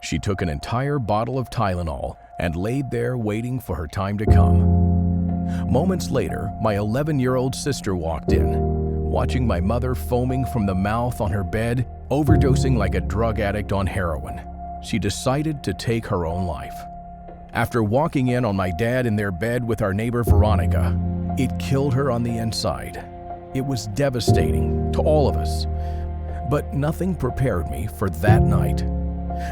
She took an entire bottle of Tylenol and laid there waiting for her time to come. Moments later, my 11-year-old sister walked in, watching my mother foaming from the mouth on her bed, overdosing like a drug addict on heroin. She decided to take her own life. After walking in on my dad in their bed with our neighbor Veronica, it killed her on the inside. It was devastating to all of us, but nothing prepared me for that night.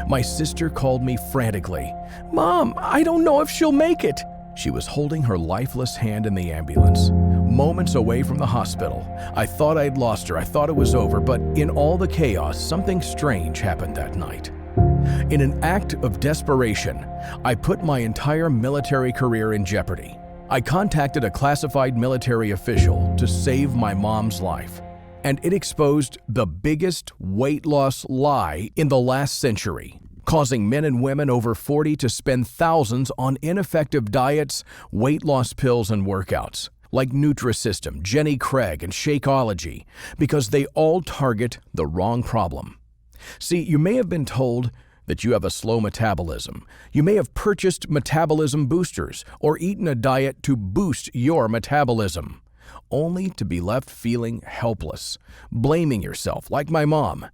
My sister called me frantically. "Mom, I don't know if she'll make it." She was holding her lifeless hand in the ambulance, moments away from the hospital. I thought I'd lost her. I thought it was over, but in all the chaos, something strange happened that night. In an act of desperation, I put my entire military career in jeopardy. I contacted a classified military official to save my mom's life, and it exposed the biggest weight loss lie in the last century, causing men and women over 40 to spend thousands on ineffective diets, weight loss pills, and workouts, like Nutrisystem, Jenny Craig, and Shakeology, because they all target the wrong problem. See, you may have been told that you have a slow metabolism. You may have purchased metabolism boosters or eaten a diet to boost your metabolism, only to be left feeling helpless, blaming yourself like my mom.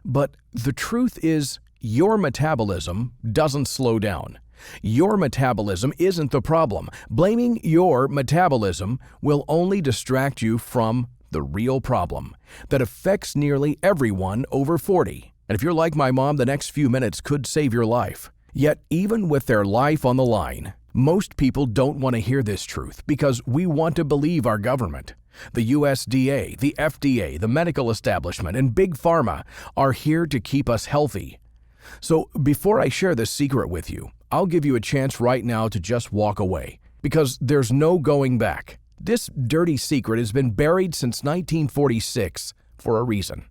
But the truth is, your metabolism doesn't slow down. Your metabolism isn't the problem. Blaming your metabolism will only distract you from the real problem that affects nearly everyone over 40. And if you're like my mom, the next few minutes could save your life. Yet, even with their life on the line, most people don't want to hear this truth because we want to believe our government. The USDA, the FDA, the medical establishment, and Big Pharma are here to keep us healthy. So before I share this secret with you, I'll give you a chance right now to just walk away, because there's no going back. This dirty secret has been buried since 1946 for a reason.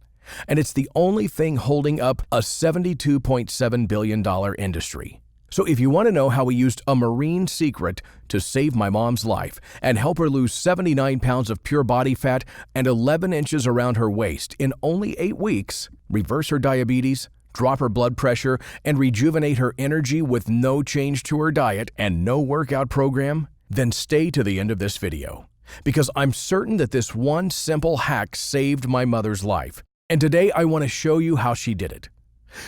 And it's the only thing holding up a $72.7 billion industry. So if you want to know how we used a marine secret to save my mom's life and help her lose 79 pounds of pure body fat and 11 inches around her waist in only 8 weeks, reverse her diabetes, drop her blood pressure, and rejuvenate her energy with no change to her diet and no workout program, then stay to the end of this video, because I'm certain that this one simple hack saved my mother's life. And today I want to show you how she did it.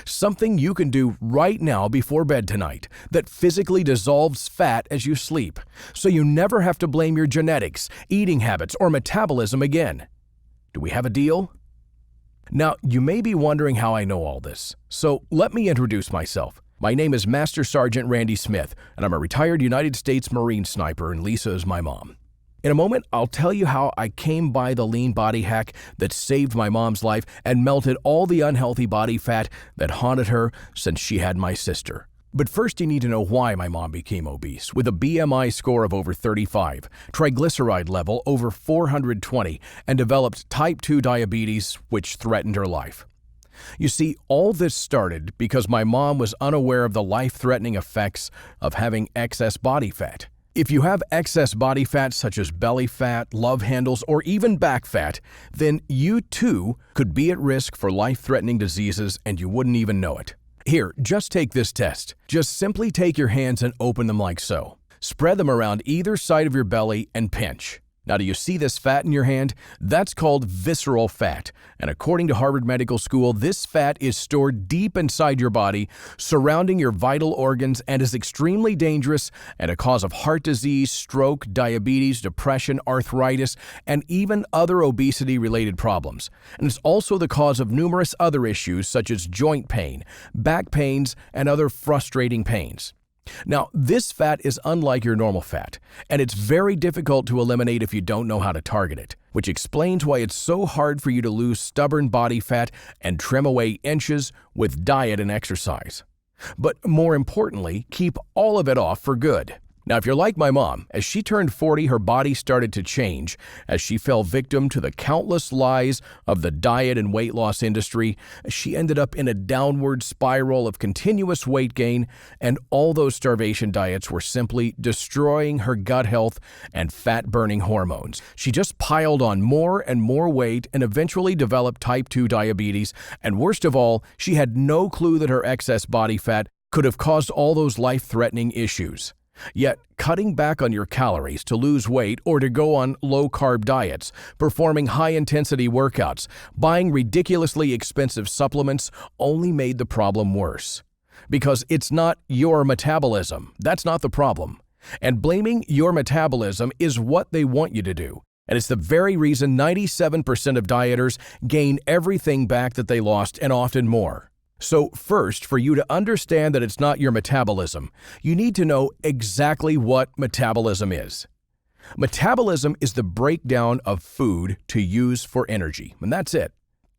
Something you can do right now before bed tonight that physically dissolves fat as you sleep, so you never have to blame your genetics, eating habits, or metabolism again. Do we have a deal? Now, you may be wondering how I know all this, so let me introduce myself. My name is Master Sergeant Randy Smith, and I'm a retired United States Marine sniper, and Lisa is my mom. In a moment, I'll tell you how I came by the lean body hack that saved my mom's life and melted all the unhealthy body fat that haunted her since she had my sister. But first, you need to know why my mom became obese, with a BMI score of over 35, triglyceride level over 420, and developed type 2 diabetes, which threatened her life. You see, all this started because my mom was unaware of the life-threatening effects of having excess body fat. If you have excess body fat such as belly fat, love handles, or even back fat, then you too could be at risk for life-threatening diseases and you wouldn't even know it. Here, just take this test. Just simply take your hands and open them like so. Spread them around either side of your belly and pinch. Now, do you see this fat in your hand? That's called visceral fat. And according to Harvard Medical School, this fat is stored deep inside your body, surrounding your vital organs, and is extremely dangerous and a cause of heart disease, stroke, diabetes, depression, arthritis, and even other obesity-related problems. And it's also the cause of numerous other issues such as joint pain, back pains, and other frustrating pains. Now, this fat is unlike your normal fat, and it's very difficult to eliminate if you don't know how to target it, which explains why it's so hard for you to lose stubborn body fat and trim away inches with diet and exercise. But more importantly, keep all of it off for good. Now, if you're like my mom, as she turned 40, her body started to change as she fell victim to the countless lies of the diet and weight loss industry. She ended up in a downward spiral of continuous weight gain, and all those starvation diets were simply destroying her gut health and fat-burning hormones. She just piled on more and more weight and eventually developed type 2 diabetes, and worst of all, she had no clue that her excess body fat could have caused all those life-threatening issues. Yet, cutting back on your calories to lose weight or to go on low-carb diets, performing high-intensity workouts, buying ridiculously expensive supplements only made the problem worse. Because it's not your metabolism. That's not the problem. And blaming your metabolism is what they want you to do. And it's the very reason 97% of dieters gain everything back that they lost and often more. So first, for you to understand that it's not your metabolism, you need to know exactly what metabolism is. Metabolism is the breakdown of food to use for energy, and that's it.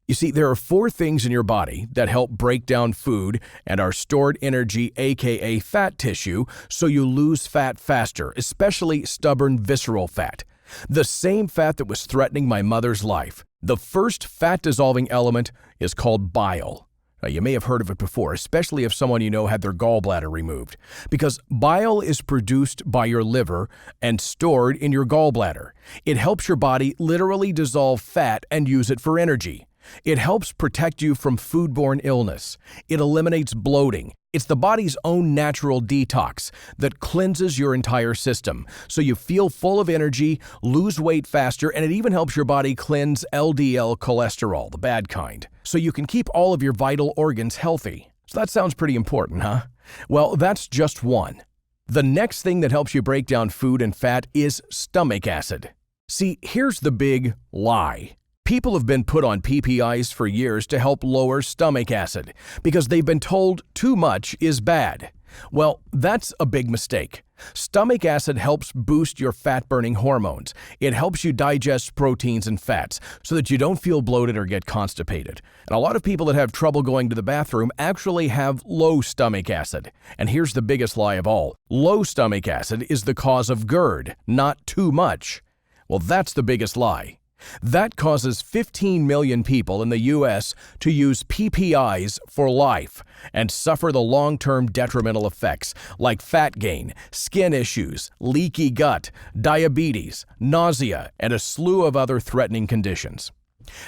You see, there are 4 things in your body that help break down food and our stored energy, aka fat tissue, so you lose fat faster, especially stubborn visceral fat. The same fat that was threatening my mother's life. The first fat-dissolving element is called bile. Now, you may have heard of it before, especially if someone you know had their gallbladder removed, because bile is produced by your liver and stored in your gallbladder. It helps your body literally dissolve fat and use it for energy. It helps protect you from foodborne illness. It eliminates bloating. It's the body's own natural detox that cleanses your entire system, so you feel full of energy, lose weight faster, and it even helps your body cleanse LDL cholesterol, the bad kind, so you can keep all of your vital organs healthy. So that sounds pretty important, huh? Well, that's just one. The next thing that helps you break down food and fat is stomach acid. See, here's the big lie. People have been put on PPIs for years to help lower stomach acid because they've been told too much is bad. Well, that's a big mistake. Stomach acid helps boost your fat-burning hormones. It helps you digest proteins and fats so that you don't feel bloated or get constipated. And a lot of people that have trouble going to the bathroom actually have low stomach acid. And here's the biggest lie of all. Low stomach acid is the cause of GERD, not too much. Well, that's the biggest lie. That causes 15 million people in the U.S. to use PPIs for life and suffer the long-term detrimental effects like fat gain, skin issues, leaky gut, diabetes, nausea, and a slew of other threatening conditions.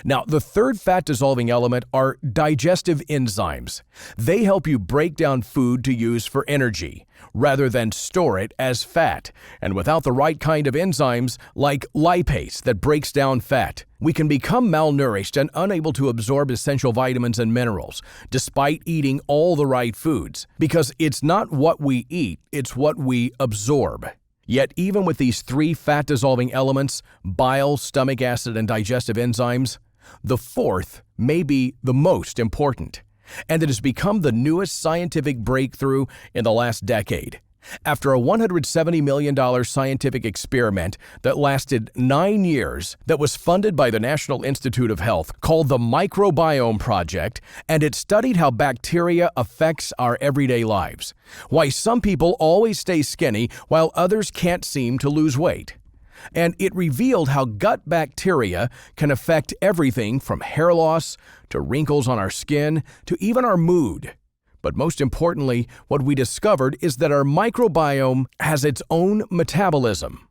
Now, the third fat-dissolving element are digestive enzymes. They help you break down food to use for energy, rather than store it as fat. And without the right kind of enzymes, like lipase that breaks down fat, we can become malnourished and unable to absorb essential vitamins and minerals, despite eating all the right foods. Because it's not what we eat, it's what we absorb. Yet even with these 3 fat-dissolving elements, bile, stomach acid, and digestive enzymes, the fourth may be the most important, and it has become the newest scientific breakthrough in the last decade. After a $170 million scientific experiment that lasted 9 years that was funded by the National Institute of Health called the Microbiome Project, and it studied how bacteria affects our everyday lives, why some people always stay skinny while others can't seem to lose weight. And it revealed how gut bacteria can affect everything from hair loss to wrinkles on our skin to even our mood. But most importantly, what we discovered is that our microbiome has its own metabolism.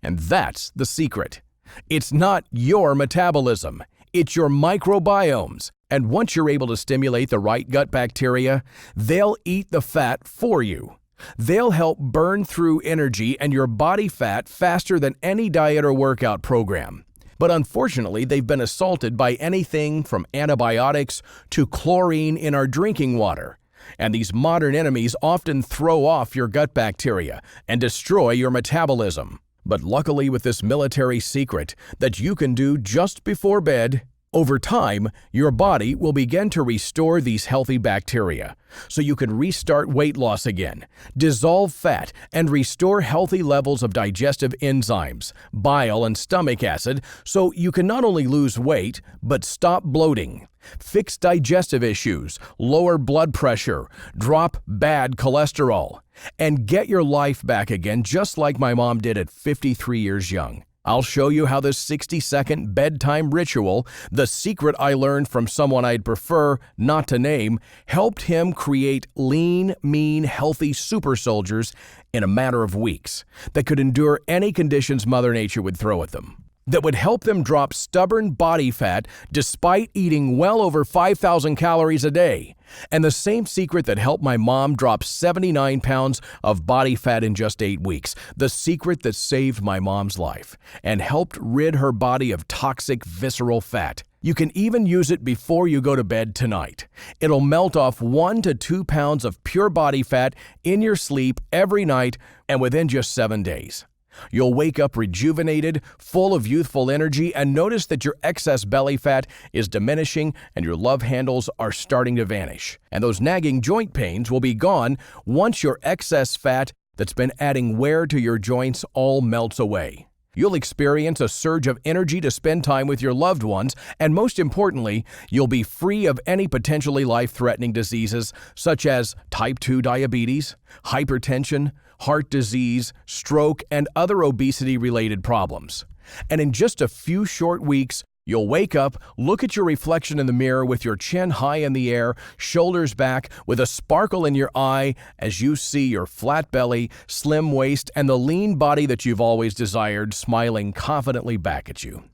And that's the secret. It's not your metabolism, it's your microbiomes. And once you're able to stimulate the right gut bacteria, they'll eat the fat for you. They'll help burn through energy and your body fat faster than any diet or workout program. But unfortunately, they've been assaulted by anything from antibiotics to chlorine in our drinking water. And these modern enemies often throw off your gut bacteria and destroy your metabolism. But luckily, with this military secret that you can do just before bed, Over time, your body will begin to restore these healthy bacteria, so you can restart weight loss again, dissolve fat, and restore healthy levels of digestive enzymes, bile, and stomach acid, so you can not only lose weight, but stop bloating, fix digestive issues, lower blood pressure, drop bad cholesterol, and get your life back again just like my mom did at 53 years young. I'll show you how this 60-second bedtime ritual, the secret I learned from someone I'd prefer not to name, helped him create lean, mean, healthy super soldiers in a matter of weeks that could endure any conditions Mother Nature would throw at them, that would help them drop stubborn body fat despite eating well over 5,000 calories a day. And the same secret that helped my mom drop 79 pounds of body fat in just 8 weeks. The secret that saved my mom's life and helped rid her body of toxic visceral fat. You can even use it before you go to bed tonight. It'll melt off 1 to 2 pounds of pure body fat in your sleep every night and within just 7 days. You'll wake up rejuvenated, full of youthful energy, and notice that your excess belly fat is diminishing and your love handles are starting to vanish. And those nagging joint pains will be gone once your excess fat that's been adding wear to your joints all melts away. You'll experience a surge of energy to spend time with your loved ones, and most importantly, you'll be free of any potentially life-threatening diseases such as type 2 diabetes, hypertension, heart disease, stroke, and other obesity-related problems. And in just a few short weeks, you'll wake up, look at your reflection in the mirror with your chin high in the air, shoulders back, with a sparkle in your eye as you see your flat belly, slim waist, and the lean body that you've always desired smiling confidently back at you.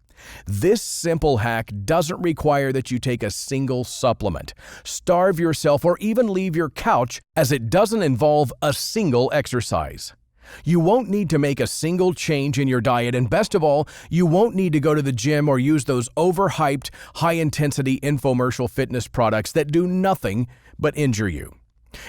This simple hack doesn't require that you take a single supplement, starve yourself, or even leave your couch, as it doesn't involve a single exercise. You won't need to make a single change in your diet, and best of all, you won't need to go to the gym or use those overhyped, high-intensity infomercial fitness products that do nothing but injure you.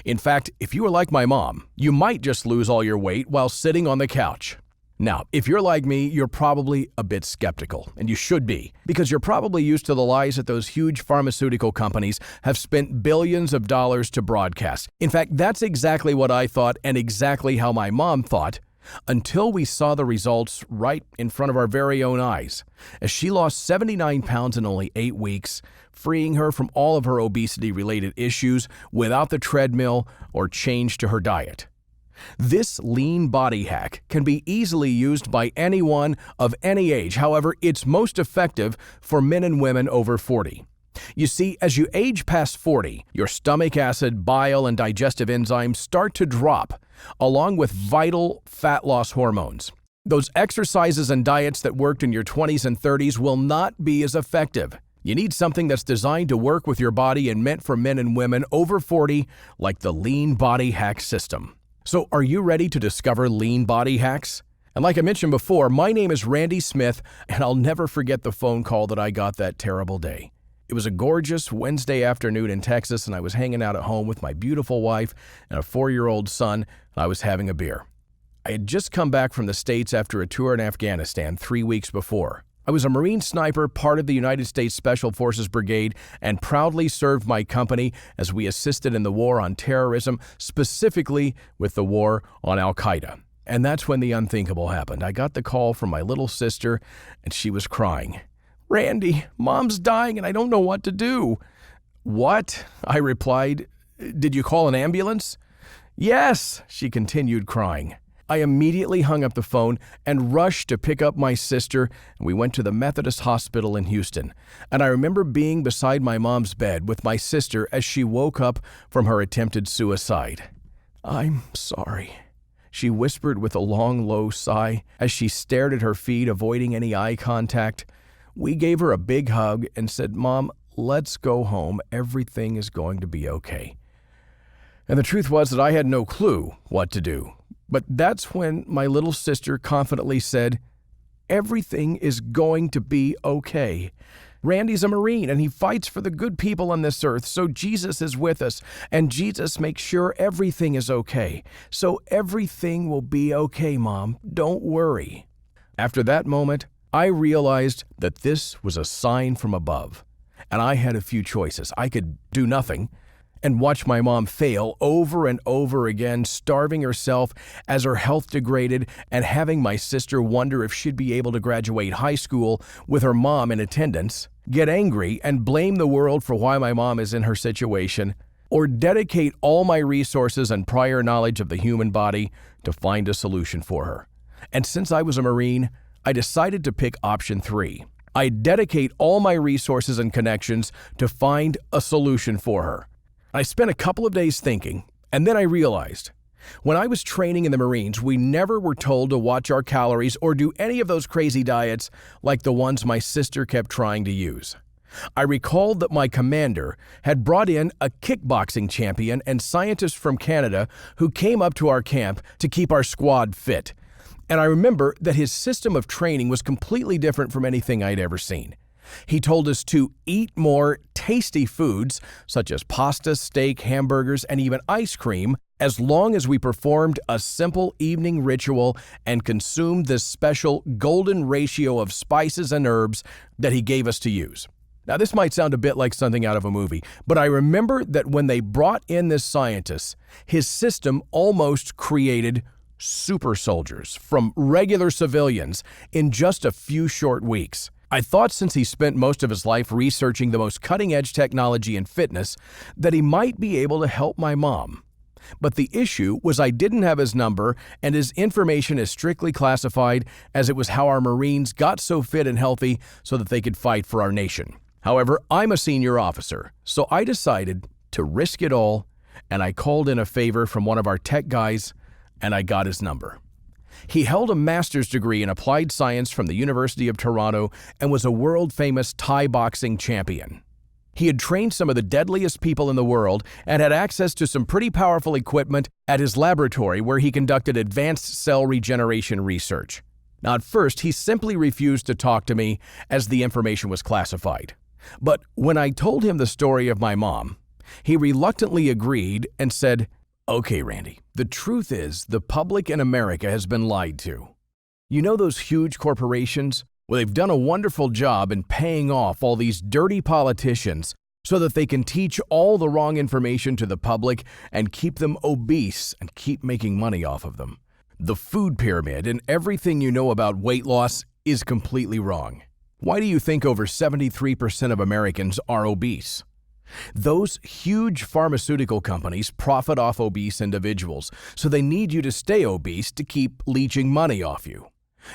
In fact, if you were like my mom, you might just lose all your weight while sitting on the couch. Now, if you're like me, you're probably a bit skeptical, and you should be, because you're probably used to the lies that those huge pharmaceutical companies have spent billions of dollars to broadcast. In fact, that's exactly what I thought and exactly how my mom thought, until we saw the results right in front of our very own eyes, as she lost 79 pounds in only 8 weeks, freeing her from all of her obesity-related issues without the treadmill or change to her diet. This lean body hack can be easily used by anyone of any age. However, it's most effective for men and women over 40. You see, as you age past 40, your stomach acid, bile, and digestive enzymes start to drop, along with vital fat loss hormones. Those exercises and diets that worked in your 20s and 30s will not be as effective. You need something that's designed to work with your body and meant for men and women over 40, like the Lean Body Hack System. So are you ready to discover lean body hacks? And like I mentioned before, my name is Randy Smith, and I'll never forget the phone call that I got that terrible day. It was a gorgeous Wednesday afternoon in Texas, and I was hanging out at home with my beautiful wife and a 4-year-old son, and I was having a beer. I had just come back from the States after a tour in Afghanistan 3 weeks before. I was a Marine sniper, part of the United States Special Forces Brigade, and proudly served my company as we assisted in the war on terrorism, specifically with the war on Al-Qaeda. And that's when the unthinkable happened. I got the call from my little sister, and she was crying. "Randy, Mom's dying, and I don't know what to do." "What?" I replied. "Did you call an ambulance?" "Yes," she continued crying. I immediately hung up the phone and rushed to pick up my sister, and we went to the Methodist Hospital in Houston. And I remember being beside my mom's bed with my sister as she woke up from her attempted suicide. "I'm sorry," she whispered with a long, low sigh as she stared at her feet, avoiding any eye contact. We gave her a big hug and said, "Mom, let's go home. Everything is going to be okay." And the truth was that I had no clue what to do. But that's when my little sister confidently said, "Everything is going to be okay. Randy's a Marine, and he fights for the good people on this earth, so Jesus is with us, and Jesus makes sure everything is okay. So everything will be okay, Mom. Don't worry." After that moment, I realized that this was a sign from above, and I had a few choices. I could do nothing and watch my mom fail over and over again, starving herself as her health degraded, and having my sister wonder if she'd be able to graduate high school with her mom in attendance, get angry and blame the world for why my mom is in her situation, or dedicate all my resources and prior knowledge of the human body to find a solution for her. And since I was a Marine, I decided to pick option 3. I dedicate all my resources and connections to find a solution for her. I spent a couple of days thinking, and then I realized, when I was training in the Marines, we never were told to watch our calories or do any of those crazy diets like the ones my sister kept trying to use. I recalled that my commander had brought in a kickboxing champion and scientist from Canada who came up to our camp to keep our squad fit. And I remember that his system of training was completely different from anything I'd ever seen. He told us to eat more tasty foods such as pasta, steak, hamburgers, and even ice cream as long as we performed a simple evening ritual and consumed this special golden ratio of spices and herbs that he gave us to use. Now, this might sound a bit like something out of a movie, but I remember that when they brought in this scientist, his system almost created super soldiers from regular civilians in just a few short weeks. I thought since he spent most of his life researching the most cutting-edge technology in fitness that he might be able to help my mom. But the issue was I didn't have his number, and his information is strictly classified, as it was how our Marines got so fit and healthy so that they could fight for our nation. However, I'm a senior officer, so I decided to risk it all, and I called in a favor from one of our tech guys, and I got his number. He held a master's degree in applied science from the University of Toronto and was a world-famous Thai boxing champion. He had trained some of the deadliest people in the world and had access to some pretty powerful equipment at his laboratory where he conducted advanced cell regeneration research. Now, at first, he simply refused to talk to me as the information was classified. But when I told him the story of my mom, he reluctantly agreed and said, "Okay, Randy, the truth is the public in America has been lied to. You know those huge corporations? Well, they've done a wonderful job in paying off all these dirty politicians so that they can teach all the wrong information to the public and keep them obese and keep making money off of them. The food pyramid and everything you know about weight loss is completely wrong. Why do you think over 73% of Americans are obese? Those huge pharmaceutical companies profit off obese individuals, so they need you to stay obese to keep leeching money off you.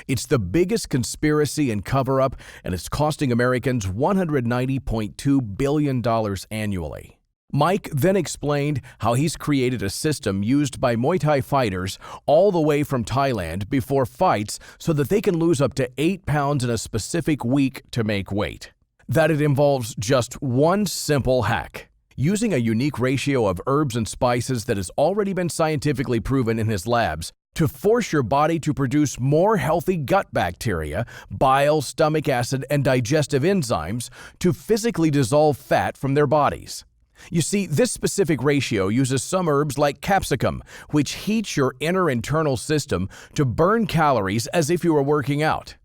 It's the biggest conspiracy and cover-up, and it's costing Americans $190.2 billion annually." Mike then explained how he's created a system used by Muay Thai fighters all the way from Thailand before fights so that they can lose up to 8 pounds in a specific week to make weight. That it involves just one simple hack: using a unique ratio of herbs and spices that has already been scientifically proven in his labs to force your body to produce more healthy gut bacteria, bile, stomach acid, and digestive enzymes to physically dissolve fat from their bodies. You see, this specific ratio uses some herbs like capsicum, which heats your inner internal system to burn calories as if you were working out.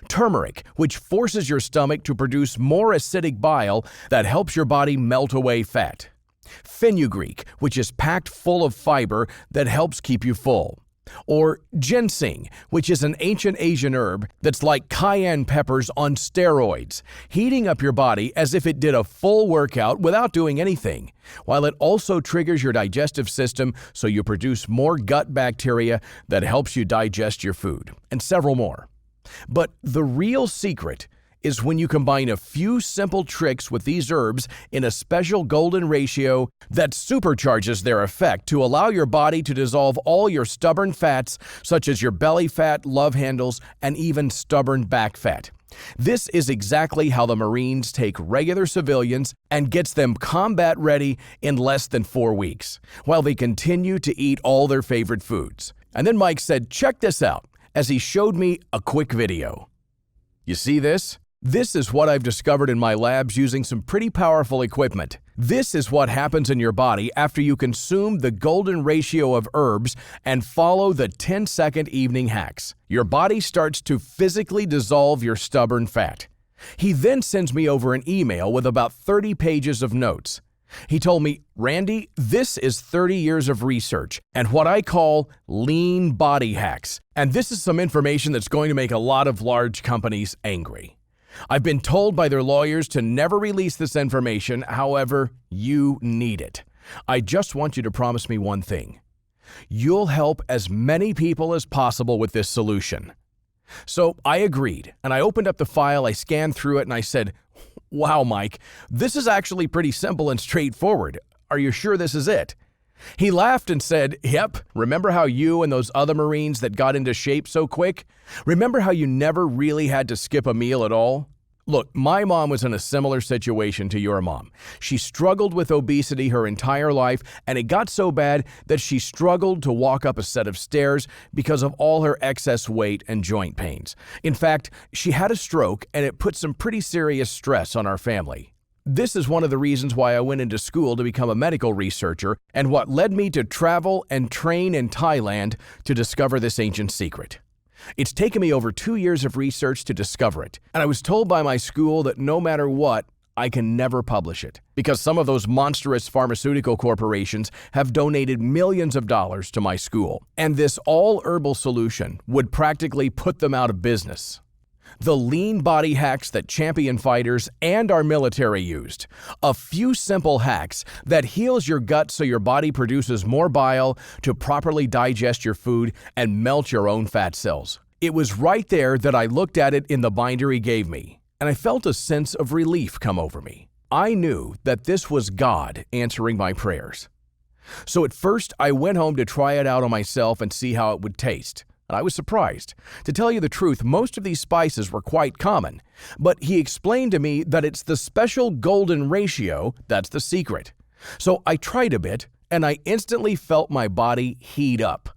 Turmeric, which forces your stomach to produce more acidic bile that helps your body melt away fat. Fenugreek, which is packed full of fiber that helps keep you full. Or ginseng, which is an ancient Asian herb that's like cayenne peppers on steroids, heating up your body as if it did a full workout without doing anything, while it also triggers your digestive system so you produce more gut bacteria that helps you digest your food, and several more. But the real secret is when you combine a few simple tricks with these herbs in a special golden ratio that supercharges their effect to allow your body to dissolve all your stubborn fats, such as your belly fat, love handles, and even stubborn back fat. This is exactly how the Marines take regular civilians and gets them combat ready in less than 4 weeks, while they continue to eat all their favorite foods. And then Mike said, "Check this out," as he showed me a quick video. "You see this? This is what I've discovered in my labs using some pretty powerful equipment. This is what happens in your body after you consume the golden ratio of herbs and follow the 10-second evening hacks. Your body starts to physically dissolve your stubborn fat. He then sends me over an email with about 30 pages of notes. He told me, "Randy, this is 30 years of research and what I call lean body hacks. And this is some information that's going to make a lot of large companies angry. I've been told by their lawyers to never release this information, however, you need it. I just want you to promise me one thing. You'll help as many people as possible with this solution." So I agreed, and I opened up the file, I scanned through it, and I said, "Wow, Mike, this is actually pretty simple and straightforward. Are you sure this is it?" He laughed and said, "Yep, remember how you and those other Marines that got into shape so quick? Remember how you never really had to skip a meal at all? Look, my mom was in a similar situation to your mom. She struggled with obesity her entire life, and it got so bad that she struggled to walk up a set of stairs because of all her excess weight and joint pains. In fact, she had a stroke, and it put some pretty serious stress on our family. This is one of the reasons why I went into school to become a medical researcher and what led me to travel and train in Thailand to discover this ancient secret. It's taken me over 2 years of research to discover it, and I was told by my school that no matter what, I can never publish it because some of those monstrous pharmaceutical corporations have donated millions of dollars to my school, and this all-herbal solution would practically put them out of business. The lean body hacks that champion fighters and our military used. A few simple hacks that heals your gut so your body produces more bile to properly digest your food and melt your own fat cells. It was right there that I looked at it in the binder he gave me, and I felt a sense of relief come over me. I knew that this was God answering my prayers. So at first, I went home to try it out on myself and see how it would taste. I was surprised. To tell you the truth, most of these spices were quite common, but he explained to me that it's the special golden ratio that's the secret. So I tried a bit, and I instantly felt my body heat up.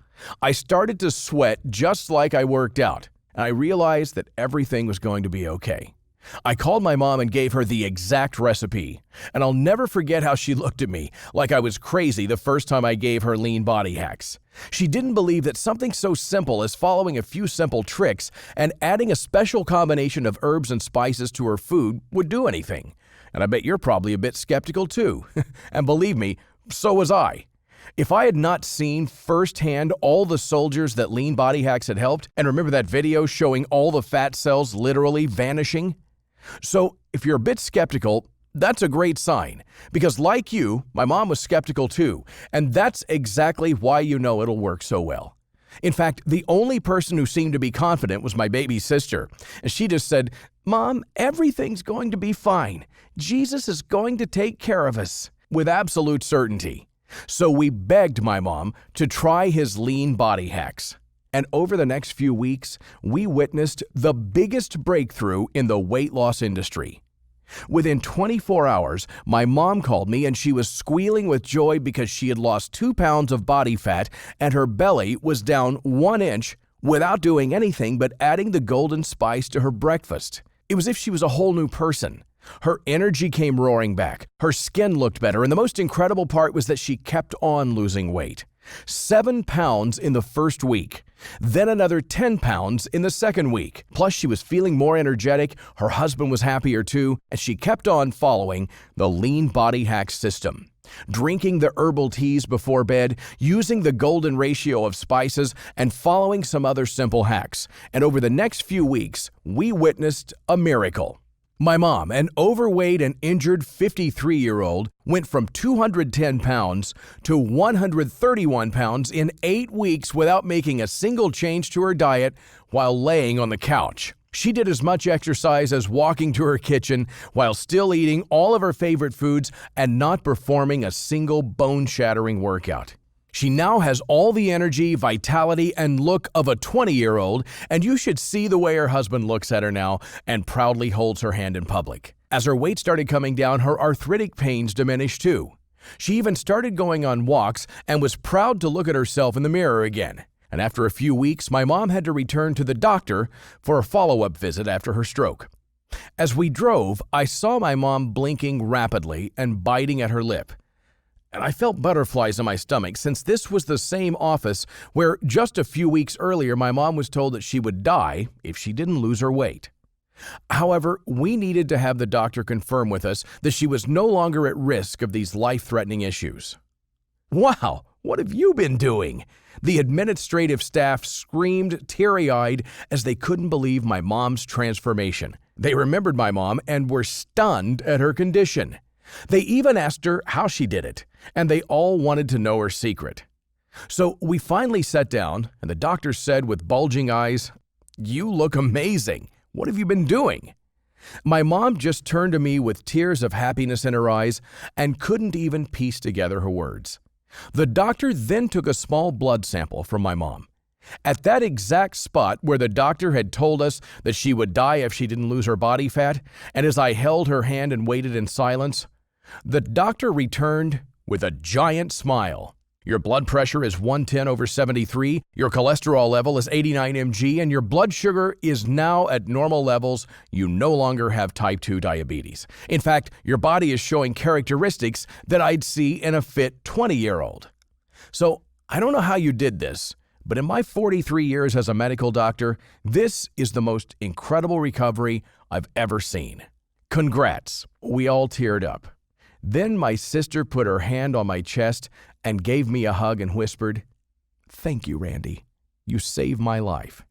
I started to sweat just like I worked out, and I realized that everything was going to be okay. I called my mom and gave her the exact recipe, and I'll never forget how she looked at me like I was crazy the first time I gave her lean body hacks. She didn't believe that something so simple as following a few simple tricks and adding a special combination of herbs and spices to her food would do anything. And I bet you're probably a bit skeptical too. And believe me, so was I. If I had not seen firsthand all the soldiers that lean body hacks had helped, and remember that video showing all the fat cells literally vanishing? So, if you're a bit skeptical, that's a great sign, because like you, my mom was skeptical too, and that's exactly why you know it'll work so well. In fact, the only person who seemed to be confident was my baby sister, and she just said, "Mom, everything's going to be fine. Jesus is going to take care of us," with absolute certainty. So we begged my mom to try his lean body hacks. And over the next few weeks, we witnessed the biggest breakthrough in the weight loss industry. Within 24 hours, my mom called me and she was squealing with joy because she had lost 2 pounds of body fat and her belly was down 1 inch without doing anything but adding the golden spice to her breakfast. It was as if she was a whole new person. Her energy came roaring back, her skin looked better, and the most incredible part was that she kept on losing weight. 7 pounds in the first week, then another 10 pounds in the second week. Plus, she was feeling more energetic, her husband was happier too, and she kept on following the lean body hack system. Drinking the herbal teas before bed, using the golden ratio of spices, and following some other simple hacks. And over the next few weeks, we witnessed a miracle. My mom, an overweight and injured 53-year-old, went from 210 pounds to 131 pounds in 8 weeks without making a single change to her diet while laying on the couch. She did as much exercise as walking to her kitchen while still eating all of her favorite foods and not performing a single bone-shattering workout. She now has all the energy, vitality, and look of a 20-year-old, and you should see the way her husband looks at her now and proudly holds her hand in public. As her weight started coming down, her arthritic pains diminished too. She even started going on walks and was proud to look at herself in the mirror again. And after a few weeks, my mom had to return to the doctor for a follow-up visit after her stroke. As we drove, I saw my mom blinking rapidly and biting at her lip. And I felt butterflies in my stomach since this was the same office where just a few weeks earlier my mom was told that she would die if she didn't lose her weight. However, we needed to have the doctor confirm with us that she was no longer at risk of these life-threatening issues. "Wow, what have you been doing?" The administrative staff screamed teary-eyed as they couldn't believe my mom's transformation. They remembered my mom and were stunned at her condition. They even asked her how she did it, and they all wanted to know her secret. So we finally sat down, and the doctor said with bulging eyes, "You look amazing. What have you been doing?" My mom just turned to me with tears of happiness in her eyes and couldn't even piece together her words. The doctor then took a small blood sample from my mom. At that exact spot where the doctor had told us that she would die if she didn't lose her body fat, and as I held her hand and waited in silence, the doctor returned with a giant smile. "Your blood pressure is 110/73, your cholesterol level is 89 mg, and your blood sugar is now at normal levels. You no longer have type 2 diabetes. In fact, your body is showing characteristics that I'd see in a fit 20-year-old. So, I don't know how you did this, but in my 43 years as a medical doctor, this is the most incredible recovery I've ever seen. Congrats." We all teared up. Then my sister put her hand on my chest and gave me a hug and whispered, "Thank you, Randy. You saved my life."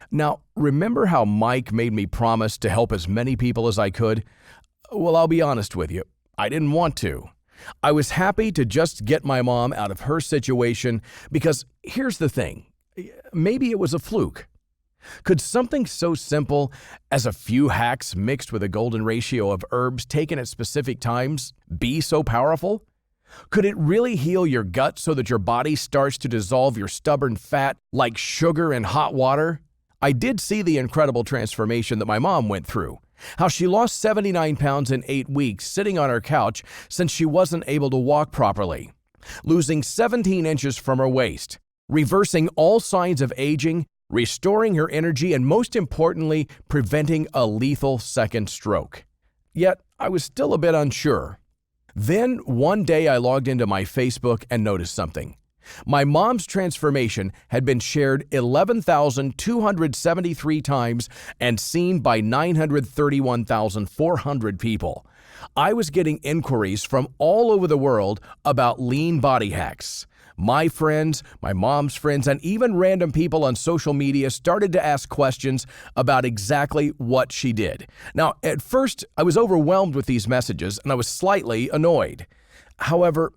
Now, remember how Mike made me promise to help as many people as I could? Well, I'll be honest with you. I didn't want to. I was happy to just get my mom out of her situation because here's the thing. Maybe it was a fluke. Could something so simple as a few hacks mixed with a golden ratio of herbs taken at specific times be so powerful? Could it really heal your gut so that your body starts to dissolve your stubborn fat like sugar in hot water? I did see the incredible transformation that my mom went through. How she lost 79 pounds in 8 weeks sitting on her couch since she wasn't able to walk properly. Losing 17 inches from her waist. Reversing all signs of aging, restoring her energy, and most importantly, preventing a lethal second stroke. Yet, I was still a bit unsure. Then, one day I logged into my Facebook and noticed something. My mom's transformation had been shared 11,273 times and seen by 931,400 people. I was getting inquiries from all over the world about lean body hacks. My friends, my mom's friends, and even random people on social media started to ask questions about exactly what she did. Now, at first, I was overwhelmed with these messages and I was slightly annoyed. However,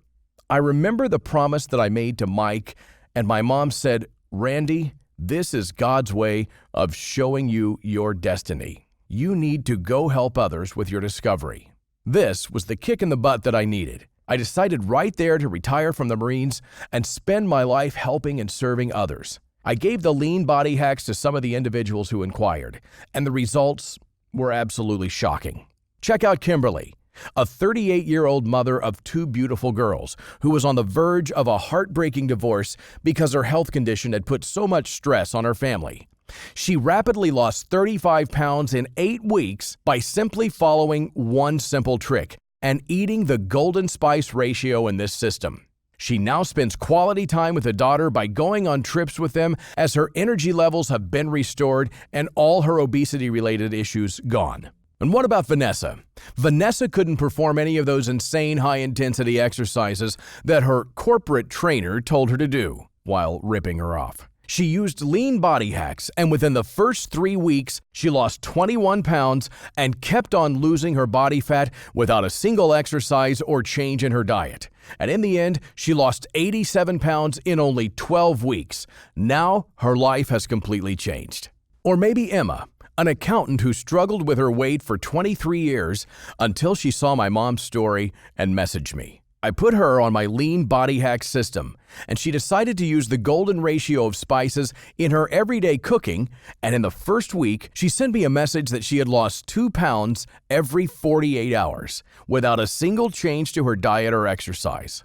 I remember the promise that I made to Mike, and my mom said, "Randy, this is God's way of showing you your destiny. You need to go help others with your discovery." This was the kick in the butt that I needed. I decided right there to retire from the Marines and spend my life helping and serving others. I gave the lean body hacks to some of the individuals who inquired, and the results were absolutely shocking. Check out Kimberly, a 38-year-old mother of 2 beautiful girls who was on the verge of a heartbreaking divorce because her health condition had put so much stress on her family. She rapidly lost 35 pounds in 8 weeks by simply following one simple trick and eating the golden spice ratio in this system. She now spends quality time with a daughter by going on trips with them as her energy levels have been restored and all her obesity-related issues gone. And what about Vanessa? Vanessa couldn't perform any of those insane high-intensity exercises that her corporate trainer told her to do while ripping her off. She used lean body hacks, and within the first 3 weeks, she lost 21 pounds and kept on losing her body fat without a single exercise or change in her diet. And in the end, she lost 87 pounds in only 12 weeks. Now, her life has completely changed. Or maybe Emma, an accountant who struggled with her weight for 23 years until she saw my mom's story and messaged me. I put her on my lean body hack system, and she decided to use the golden ratio of spices in her everyday cooking, and in the first week, she sent me a message that she had lost 2 pounds every 48 hours without a single change to her diet or exercise.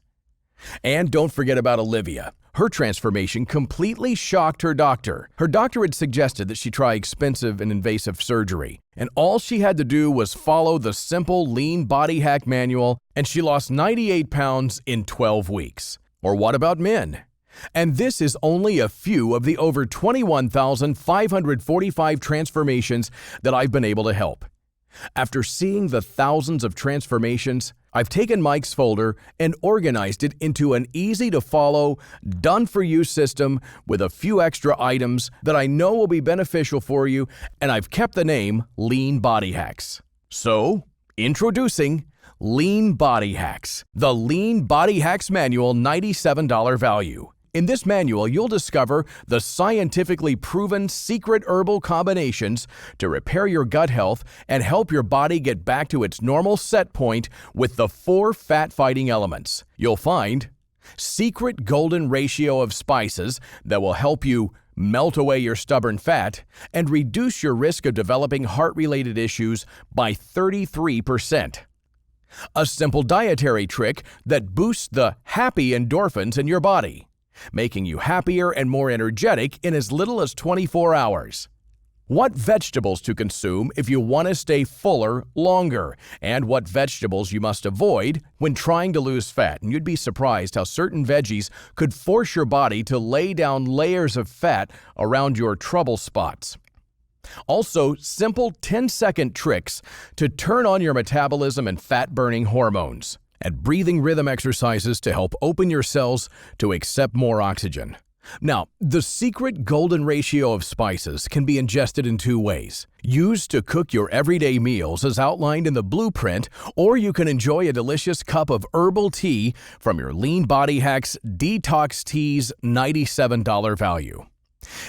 And don't forget about Olivia. Her transformation completely shocked her doctor. Her doctor had suggested that she try expensive and invasive surgery, and all she had to do was follow the simple lean body hack manual, and she lost 98 pounds in 12 weeks. Or what about men? And this is only a few of the over 21,545 transformations that I've been able to help. After seeing the thousands of transformations, I've taken Mike's folder and organized it into an easy-to-follow, done-for-you system with a few extra items that I know will be beneficial for you, and I've kept the name Lean Body Hacks. So, introducing Lean Body Hacks, the Lean Body Hacks Manual $97 value. In this manual, you'll discover the scientifically proven secret herbal combinations to repair your gut health and help your body get back to its normal set point with the 4 fat-fighting elements. You'll find secret golden ratio of spices that will help you melt away your stubborn fat and reduce your risk of developing heart-related issues by 33%. A simple dietary trick that boosts the happy endorphins in your body, making you happier and more energetic in as little as 24 hours. What vegetables to consume if you want to stay fuller longer, and what vegetables you must avoid when trying to lose fat. And you'd be surprised how certain veggies could force your body to lay down layers of fat around your trouble spots. Also, simple 10-second tricks to turn on your metabolism and fat-burning hormones, and breathing rhythm exercises to help open your cells to accept more oxygen. Now, the secret golden ratio of spices can be ingested in 2 ways. Used to cook your everyday meals as outlined in the blueprint, or you can enjoy a delicious cup of herbal tea from your Lean Body Hacks Detox Tea's $97 value.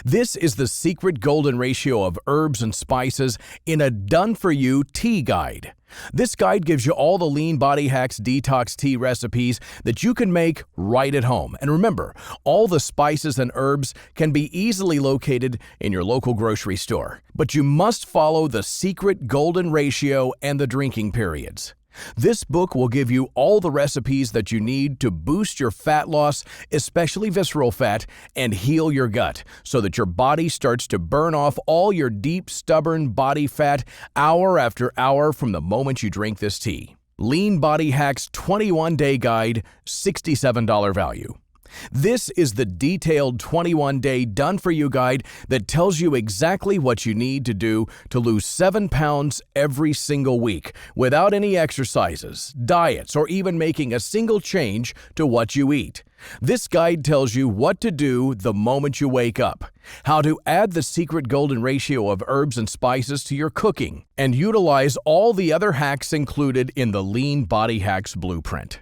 This is the secret golden ratio of herbs and spices in a done-for-you tea guide. This guide gives you all the Lean Body Hacks detox tea recipes that you can make right at home. And remember, all the spices and herbs can be easily located in your local grocery store. But you must follow the secret golden ratio and the drinking periods. This book will give you all the recipes that you need to boost your fat loss, especially visceral fat, and heal your gut so that your body starts to burn off all your deep, stubborn body fat hour after hour from the moment you drink this tea. Lean Body Hacks 21-Day Guide, $67 value. This is the detailed 21-day done-for-you guide that tells you exactly what you need to do to lose 7 pounds every single week without any exercises, diets, or even making a single change to what you eat. This guide tells you what to do the moment you wake up, how to add the secret golden ratio of herbs and spices to your cooking, and utilize all the other hacks included in the Lean Body Hacks Blueprint.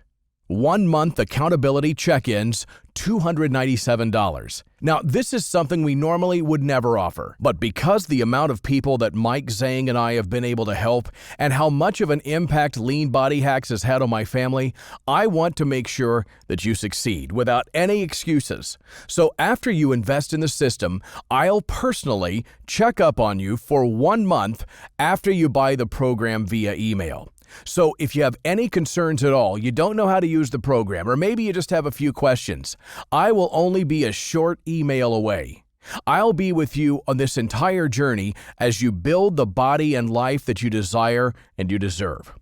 1-month accountability check-ins, $297. Now, this is something we normally would never offer, but because the amount of people that Mike, Zhang, and I have been able to help and how much of an impact Lean Body Hacks has had on my family, I want to make sure that you succeed without any excuses. So after you invest in the system, I'll personally check up on you for 1 month after you buy the program via email. So if you have any concerns at all, you don't know how to use the program, or maybe you just have a few questions, I will only be a short email away. I'll be with you on this entire journey as you build the body and life that you desire and you deserve.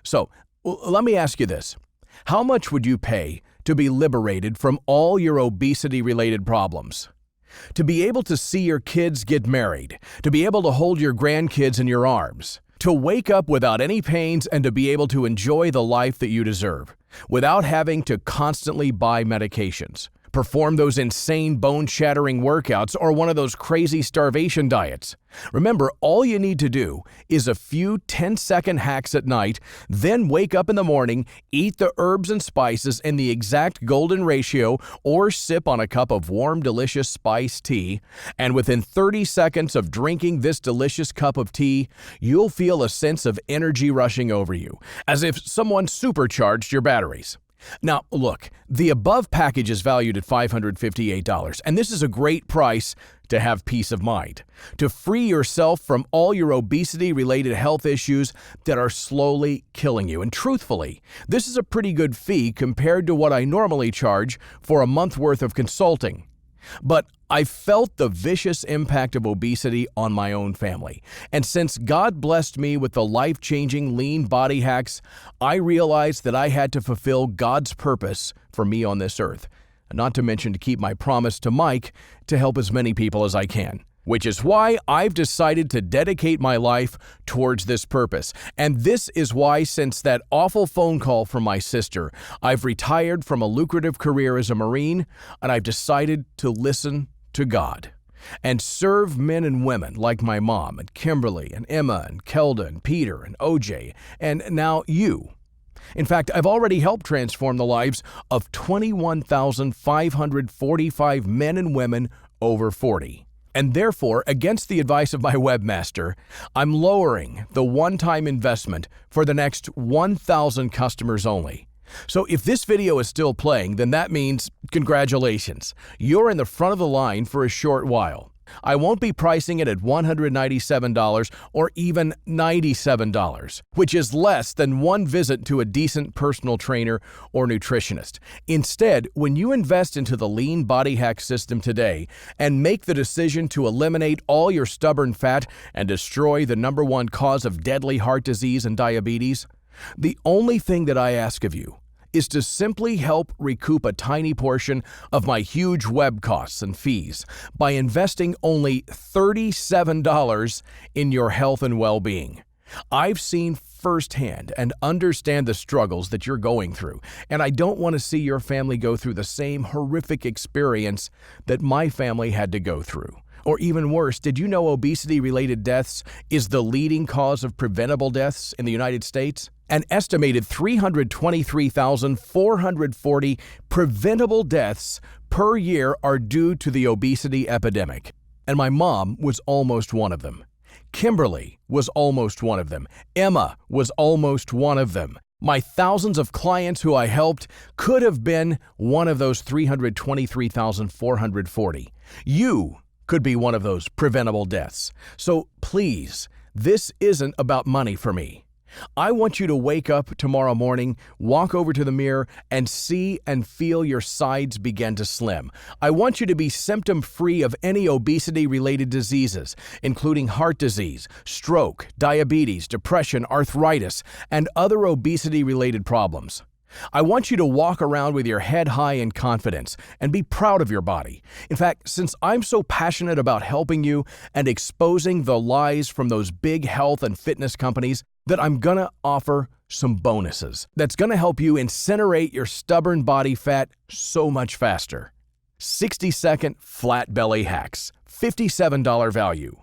So let me ask you this. How much would you pay to be liberated from all your obesity-related problems? To be able to see your kids get married, to be able to hold your grandkids in your arms, to wake up without any pains and to be able to enjoy the life that you deserve, without having to constantly buy medications, perform those insane bone-shattering workouts, or one of those crazy starvation diets. Remember, all you need to do is a few 10-second hacks at night, then wake up in the morning, eat the herbs and spices in the exact golden ratio, or sip on a cup of warm, delicious spiced tea, and within 30 seconds of drinking this delicious cup of tea, you'll feel a sense of energy rushing over you, as if someone supercharged your batteries. Now, look, the above package is valued at $558, and this is a great price to have peace of mind, to free yourself from all your obesity-related health issues that are slowly killing you. And truthfully, this is a pretty good fee compared to what I normally charge for a month worth of consulting. But I felt the vicious impact of obesity on my own family. And since God blessed me with the life-changing lean body hacks, I realized that I had to fulfill God's purpose for me on this earth. Not to mention to keep my promise to Mike to help as many people as I can. Which is why I've decided to dedicate my life towards this purpose. And this is why, since that awful phone call from my sister, I've retired from a lucrative career as a Marine, and I've decided to listen to God and serve men and women like my mom and Kimberly and Emma and Kelda and Peter and OJ and now you. In fact, I've already helped transform the lives of 21,545 men and women over 40. And therefore, against the advice of my webmaster, I'm lowering the one-time investment for the next 1,000 customers only. So if this video is still playing, then that means congratulations. You're in the front of the line for a short while. I won't be pricing it at $197 or even $97, which is less than one visit to a decent personal trainer or nutritionist. Instead, when you invest into the Lean Body Hack system today and make the decision to eliminate all your stubborn fat and destroy the #1 cause of deadly heart disease and diabetes, the only thing that I ask of you is to simply help recoup a tiny portion of my huge web costs and fees by investing only $37 in your health and well-being. I've seen firsthand and understand the struggles that you're going through, and I don't want to see your family go through the same horrific experience that my family had to go through. Or even worse, did you know obesity-related deaths is the leading cause of preventable deaths in the United States? An estimated 323,440 preventable deaths per year are due to the obesity epidemic. And my mom was almost one of them. Kimberly was almost one of them. Emma was almost one of them. My thousands of clients who I helped could have been one of those 323,440. You could be one of those preventable deaths. So please, this isn't about money for me. I want you to wake up tomorrow morning, walk over to the mirror, and see and feel your sides begin to slim. I want you to be symptom-free of any obesity-related diseases, including heart disease, stroke, diabetes, depression, arthritis, and other obesity-related problems. I want you to walk around with your head high in confidence and be proud of your body. In fact, since I'm so passionate about helping you and exposing the lies from those big health and fitness companies, that I'm gonna offer some bonuses that's gonna help you incinerate your stubborn body fat so much faster. 60-second flat belly hacks, $57 value.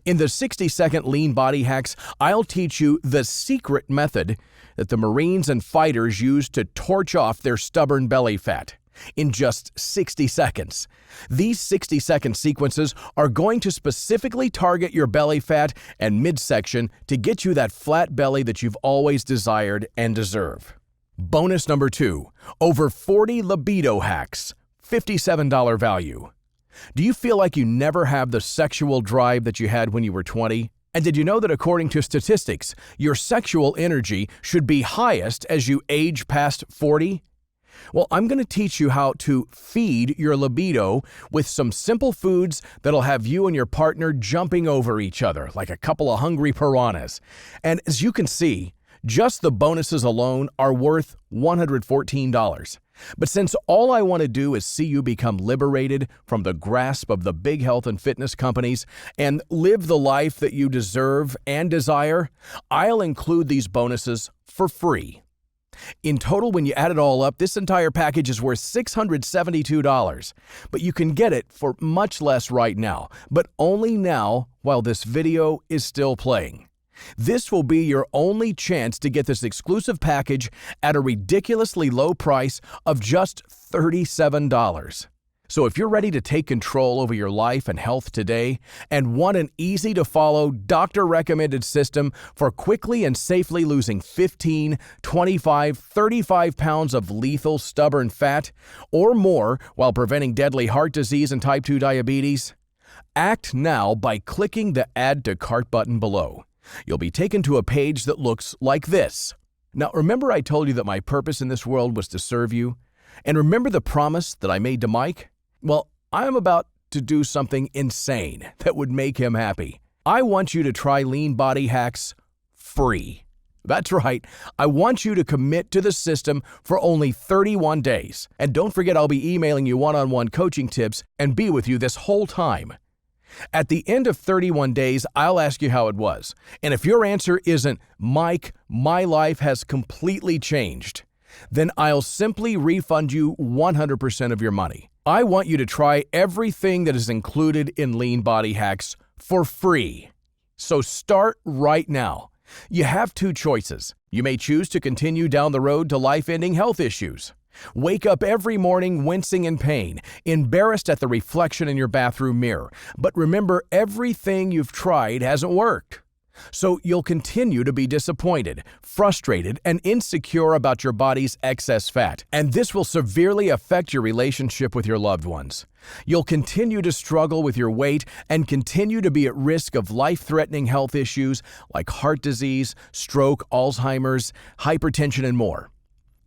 In the 60-second lean body hacks, I'll teach you the secret method that the Marines and fighters use to torch off their stubborn belly fat in just 60 seconds. These 60-second sequences are going to specifically target your belly fat and midsection to get you that flat belly that you've always desired and deserve. Bonus number 2, over 40 libido hacks, $57 value. Do you feel like you never have the sexual drive that you had when you were 20? And did you know that according to statistics, your sexual energy should be highest as you age past 40? Well, I'm going to teach you how to feed your libido with some simple foods that'll have you and your partner jumping over each other like a couple of hungry piranhas. And as you can see, just the bonuses alone are worth $114. But since all I want to do is see you become liberated from the grasp of the big health and fitness companies and live the life that you deserve and desire, I'll include these bonuses for free. In total, when you add it all up, this entire package is worth $672, but you can get it for much less right now, but only now while this video is still playing. This will be your only chance to get this exclusive package at a ridiculously low price of just $37. So if you're ready to take control over your life and health today and want an easy-to-follow, doctor-recommended system for quickly and safely losing 15, 25, 35 pounds of lethal, stubborn fat or more while preventing deadly heart disease and type 2 diabetes, act now by clicking the Add to Cart button below. You'll be taken to a page that looks like this. Now, remember I told you that my purpose in this world was to serve you? And remember the promise that I made to Mike? Well, I'm about to do something insane that would make him happy. I want you to try Lean Body Hacks free. That's right. I want you to commit to the system for only 31 days. And don't forget, I'll be emailing you one-on-one coaching tips and be with you this whole time. At the end of 31 days, I'll ask you how it was. And if your answer isn't, Mike, my life has completely changed, then I'll simply refund you 100% of your money. I want you to try everything that is included in Lean Body Hacks for free. So start right now. You have two choices. You may choose to continue down the road to life-ending health issues. Wake up every morning wincing in pain, embarrassed at the reflection in your bathroom mirror. But remember, everything you've tried hasn't worked. So you'll continue to be disappointed, frustrated, and insecure about your body's excess fat. And this will severely affect your relationship with your loved ones. You'll continue to struggle with your weight and continue to be at risk of life-threatening health issues like heart disease, stroke, Alzheimer's, hypertension, and more.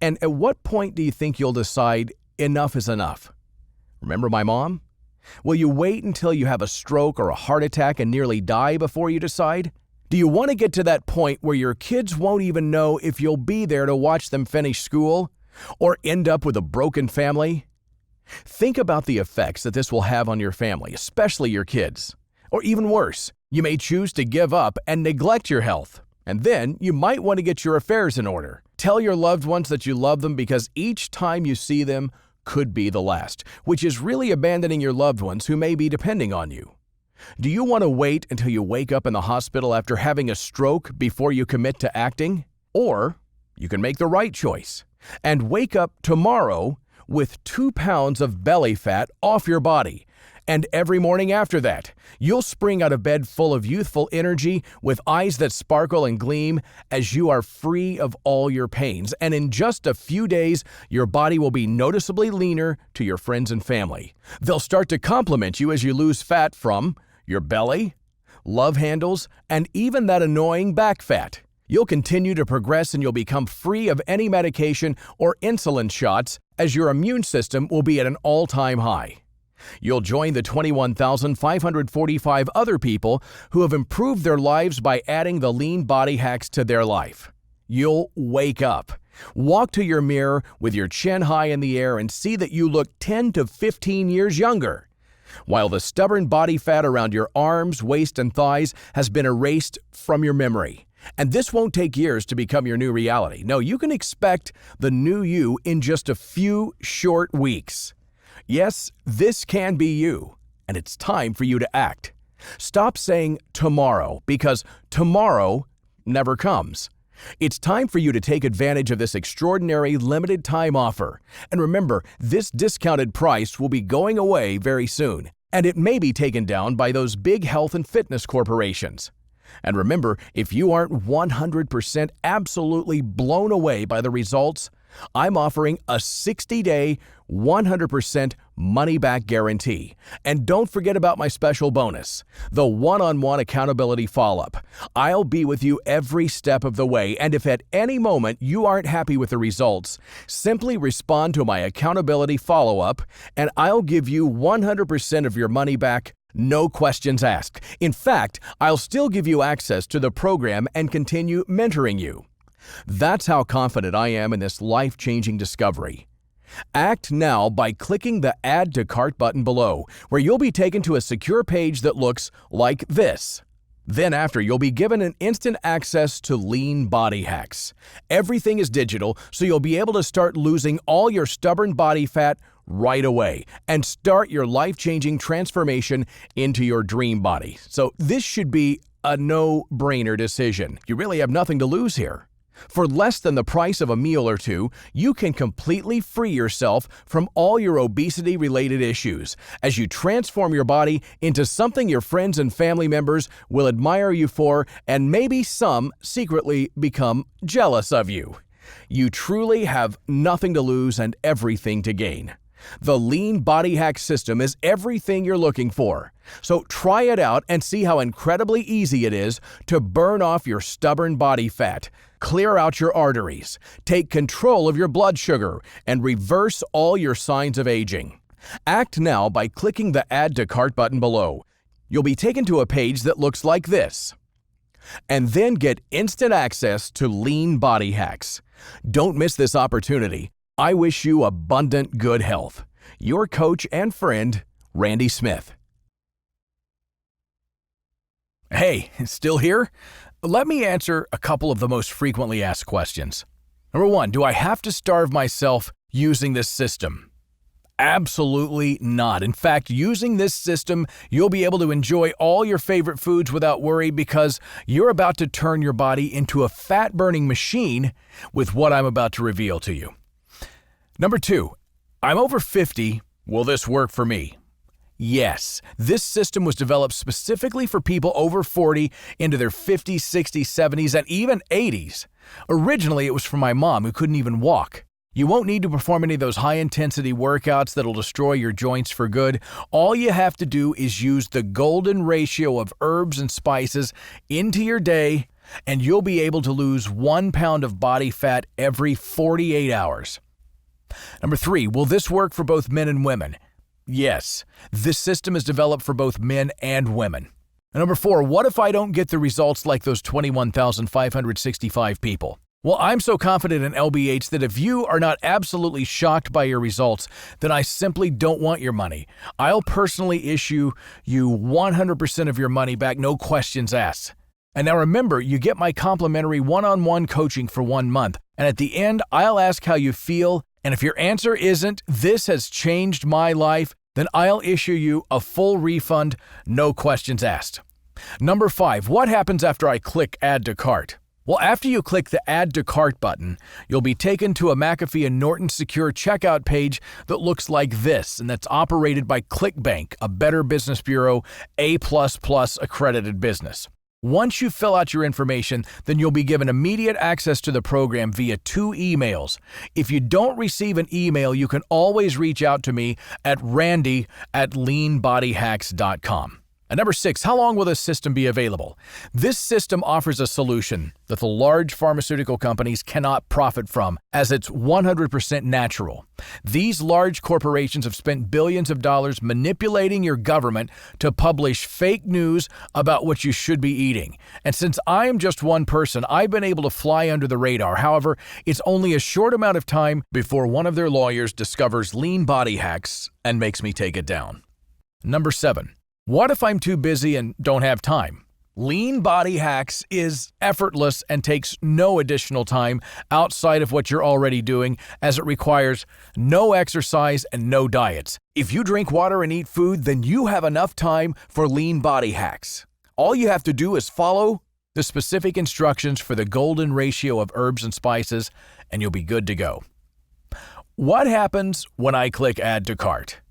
And at what point do you think you'll decide enough is enough? Remember my mom? Will you wait until you have a stroke or a heart attack and nearly die before you decide? Do you want to get to that point where your kids won't even know if you'll be there to watch them finish school or end up with a broken family? Think about the effects that this will have on your family, especially your kids. Or even worse, you may choose to give up and neglect your health. And then you might want to get your affairs in order. Tell your loved ones that you love them because each time you see them could be the last, which is really abandoning your loved ones who may be depending on you. Do you want to wait until you wake up in the hospital after having a stroke before you commit to acting? Or you can make the right choice and wake up tomorrow with 2 pounds of belly fat off your body. And every morning after that, you'll spring out of bed full of youthful energy with eyes that sparkle and gleam as you are free of all your pains. And in just a few days, your body will be noticeably leaner to your friends and family. They'll start to compliment you as you lose fat from your belly, love handles, and even that annoying back fat. You'll continue to progress and you'll become free of any medication or insulin shots as your immune system will be at an all-time high. You'll join the 21,545 other people who have improved their lives by adding the Lean Body Hacks to their life. You'll wake up, walk to your mirror with your chin high in the air and see that you look 10 to 15 years younger, while the stubborn body fat around your arms, waist, and thighs has been erased from your memory. And this won't take years to become your new reality. No, you can expect the new you in just a few short weeks. Yes, this can be you, and it's time for you to act. Stop saying tomorrow, because tomorrow never comes. It's time for you to take advantage of this extraordinary limited time offer. And remember, this discounted price will be going away very soon, and it may be taken down by those big health and fitness corporations. And remember, if you aren't 100% absolutely blown away by the results, I'm offering a 60-day, 100% money-back guarantee. And don't forget about my special bonus, the one-on-one accountability follow-up. I'll be with you every step of the way, and if at any moment you aren't happy with the results, simply respond to my accountability follow-up, and I'll give you 100% of your money back, no questions asked. In fact, I'll still give you access to the program and continue mentoring you. That's how confident I am in this life-changing discovery. Act now by clicking the Add to Cart button below, where you'll be taken to a secure page that looks like this. Then after, you'll be given an instant access to Lean Body Hacks. Everything is digital, so you'll be able to start losing all your stubborn body fat right away and start your life-changing transformation into your dream body. So this should be a no-brainer decision. You really have nothing to lose here. For less than the price of a meal or two, you can completely free yourself from all your obesity-related issues as you transform your body into something your friends and family members will admire you for, and maybe some secretly become jealous of you. You truly have nothing to lose and everything to gain. The Lean Body Hack system is everything you're looking for. So try it out and see how incredibly easy it is to burn off your stubborn body fat, clear out your arteries, take control of your blood sugar, and reverse all your signs of aging. Act now by clicking the Add to Cart button below. You'll be taken to a page that looks like this. And then get instant access to Lean Body Hacks. Don't miss this opportunity. I wish you abundant good health. Your coach and friend, Randy Smith. Hey, still here? Let me answer a couple of the most frequently asked questions. Number 1, do I have to starve myself using this system? Absolutely not. In fact, using this system, you'll be able to enjoy all your favorite foods without worry because you're about to turn your body into a fat-burning machine with what I'm about to reveal to you. Number 2, I'm over 50. Will this work for me? Yes, this system was developed specifically for people over 40 into their 50s, 60s, 70s, and even 80s. Originally, it was for my mom who couldn't even walk. You won't need to perform any of those high-intensity workouts that'll destroy your joints for good. All you have to do is use the golden ratio of herbs and spices into your day, and you'll be able to lose 1 pound of body fat every 48 hours. Number 3, will this work for both men and women? Yes, this system is developed for both men and women. And number 4, what if I don't get the results like those 21,565 people? Well, I'm so confident in LBH that if you are not absolutely shocked by your results, then I simply don't want your money. I'll personally issue you 100% of your money back, no questions asked. And now remember, you get my complimentary one-on-one coaching for 1 month. And at the end, I'll ask how you feel. And if your answer isn't, "This has changed my life," then I'll issue you a full refund, no questions asked. Number 5, what happens after I click Add to Cart? Well, after you click the Add to Cart button, you'll be taken to a McAfee and Norton secure checkout page that looks like this, and that's operated by ClickBank, a Better Business Bureau A++ accredited business. Once you fill out your information, then you'll be given immediate access to the program via 2 emails. If you don't receive an email, you can always reach out to me at randy@leanbodyhacks.com. And number 6, how long will this system be available? This system offers a solution that the large pharmaceutical companies cannot profit from, as it's 100% natural. These large corporations have spent billions of dollars manipulating your government to publish fake news about what you should be eating. And since I am just one person, I've been able to fly under the radar. However, it's only a short amount of time before one of their lawyers discovers Lean Body Hacks and makes me take it down. Number 7. What if I'm too busy and don't have time? Lean Body Hacks is effortless and takes no additional time outside of what you're already doing, as it requires no exercise and no diets. If you drink water and eat food, then you have enough time for Lean Body Hacks. All you have to do is follow the specific instructions for the golden ratio of herbs and spices, and you'll be good to go. What happens when I click Add to Cart?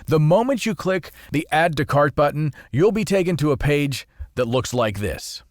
The moment you click the Add to Cart button, you'll be taken to a page that looks like this.